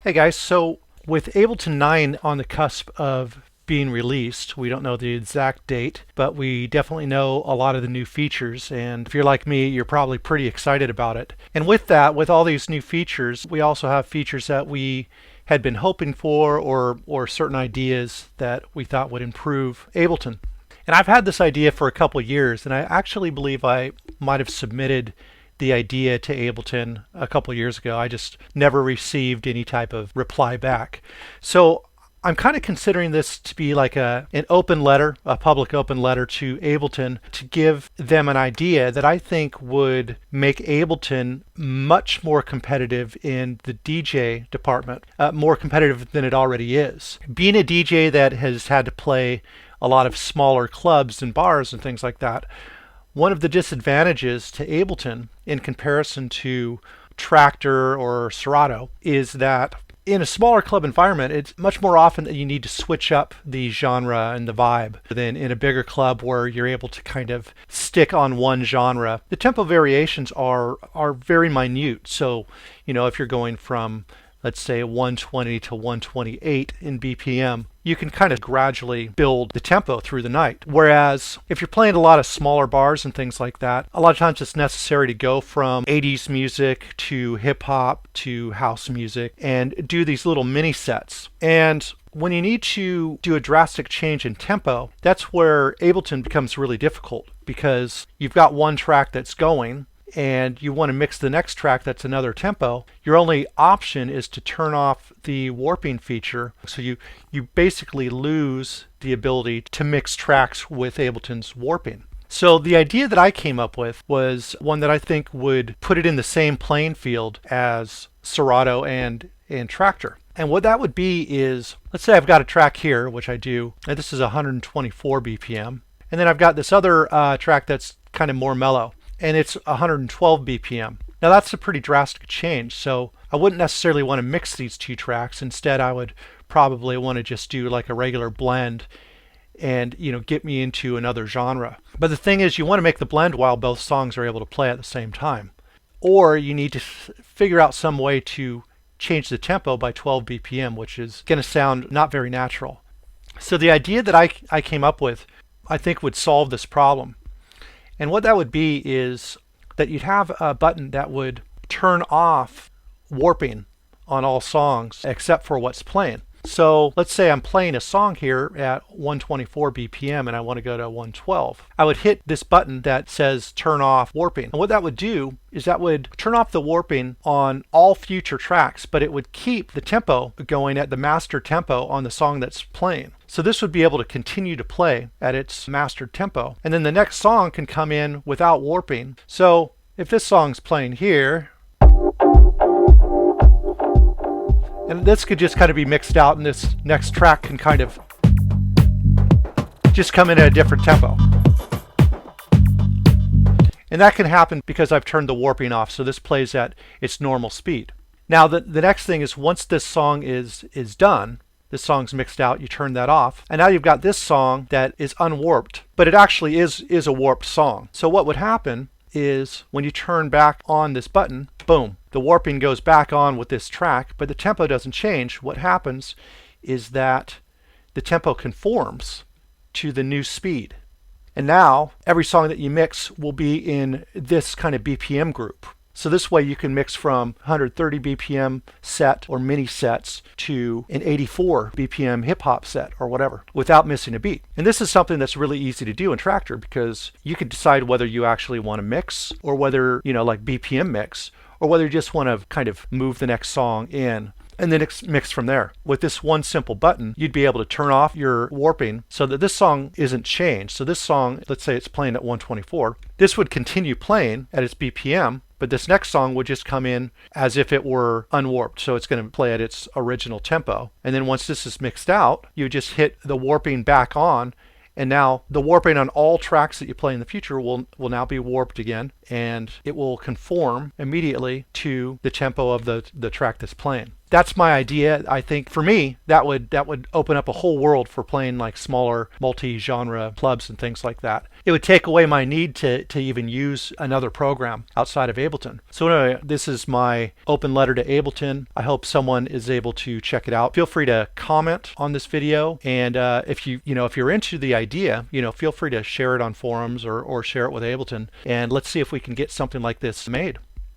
Hey guys, so with Ableton 9 on the cusp of being released, we don't know the exact date, but we definitely know a lot of the new features, and if you're like me, you're probably pretty excited about it. And with that, with all these new features, we also have features that we had been hoping for or certain ideas that we thought would improve Ableton. And I've had this idea for a couple of years, and I actually believe I might have submitted the idea to Ableton a couple years ago. I just never received any type of reply back. So I'm kind of considering this to be like an open letter, a public open letter to Ableton to give them an idea that I think would make Ableton much more competitive in the DJ department, more competitive than it already is. Being a DJ that has had to play a lot of smaller clubs and bars and things like that, one of the disadvantages to Ableton in comparison to Traktor or Serato is that in a smaller club environment, it's much more often that you need to switch up the genre and the vibe than in a bigger club where you're able to kind of stick on one genre. The tempo variations are very minute. So, if you're going from, let's say, 120 to 128 in BPM, you can kind of gradually build the tempo through the night. Whereas if you're playing a lot of smaller bars and things like that, a lot of times it's necessary to go from 80s music to hip hop to house music and do these little mini sets. And when you need to do a drastic change in tempo, that's where Ableton becomes really difficult, because you've got one track that's going and you want to mix the next track that's another tempo. Your only option is to turn off the warping feature, so you basically lose the ability to mix tracks with Ableton's warping. So the idea that I came up with was one that I think would put it in the same playing field as Serato and Traktor. And what that would be is, let's say I've got a track here, which I do, and this is 124 BPM, and then I've got this other track that's kind of more mellow, and it's 112 BPM. Now that's a pretty drastic change, so I wouldn't necessarily want to mix these two tracks. Instead, I would probably want to just do like a regular blend and get me into another genre. But the thing is, you want to make the blend while both songs are able to play at the same time. Or you need to figure out some way to change the tempo by 12 BPM, which is going to sound not very natural. So the idea that I came up with, I think, would solve this problem. And what that would be is that you'd have a button that would turn off warping on all songs except for what's playing. So let's say I'm playing a song here at 124 BPM and I want to go to 112. I would hit this button that says turn off warping. And what that would do is that would turn off the warping on all future tracks, but it would keep the tempo going at the master tempo on the song that's playing. So this would be able to continue to play at its mastered tempo. And then the next song can come in without warping. So if this song's playing here, and this could just kind of be mixed out, and this next track can kind of just come in at a different tempo. And that can happen because I've turned the warping off, so this plays at its normal speed. Now the next thing is, once this song is done, this song's mixed out, you turn that off, and now you've got this song that is unwarped, but it actually is a warped song. So what would happen is when you turn back on this button, boom, the warping goes back on with this track, but the tempo doesn't change. What happens is that the tempo conforms to the new speed. And now every song that you mix will be in this kind of BPM group. So this way you can mix from 130 BPM set or mini sets to an 84 BPM hip hop set or whatever without missing a beat. And this is something that's really easy to do in Traktor, because you can decide whether you actually want to mix or whether, like BPM mix, or whether you just want to kind of move the next song in and then mix from there. With this one simple button, you'd be able to turn off your warping so that this song isn't changed. So this song, let's say it's playing at 124, this would continue playing at its BPM, but this next song would just come in as if it were unwarped. So it's going to play at its original tempo. And then once this is mixed out, you just hit the warping back on, and now the warping on all tracks that you play in the future will now be warped again, and it will conform immediately to the tempo of the track that's playing. That's my idea. I think for me that would open up a whole world for playing like smaller multi-genre clubs and things like that. it would take away my need to even use another program outside of Ableton. So anyway, this is my open letter to Ableton. I hope someone is able to check it out. Feel free to comment on this video, and if you're into the idea, feel free to share it on forums or share it with Ableton, and let's see if we can get something like this made.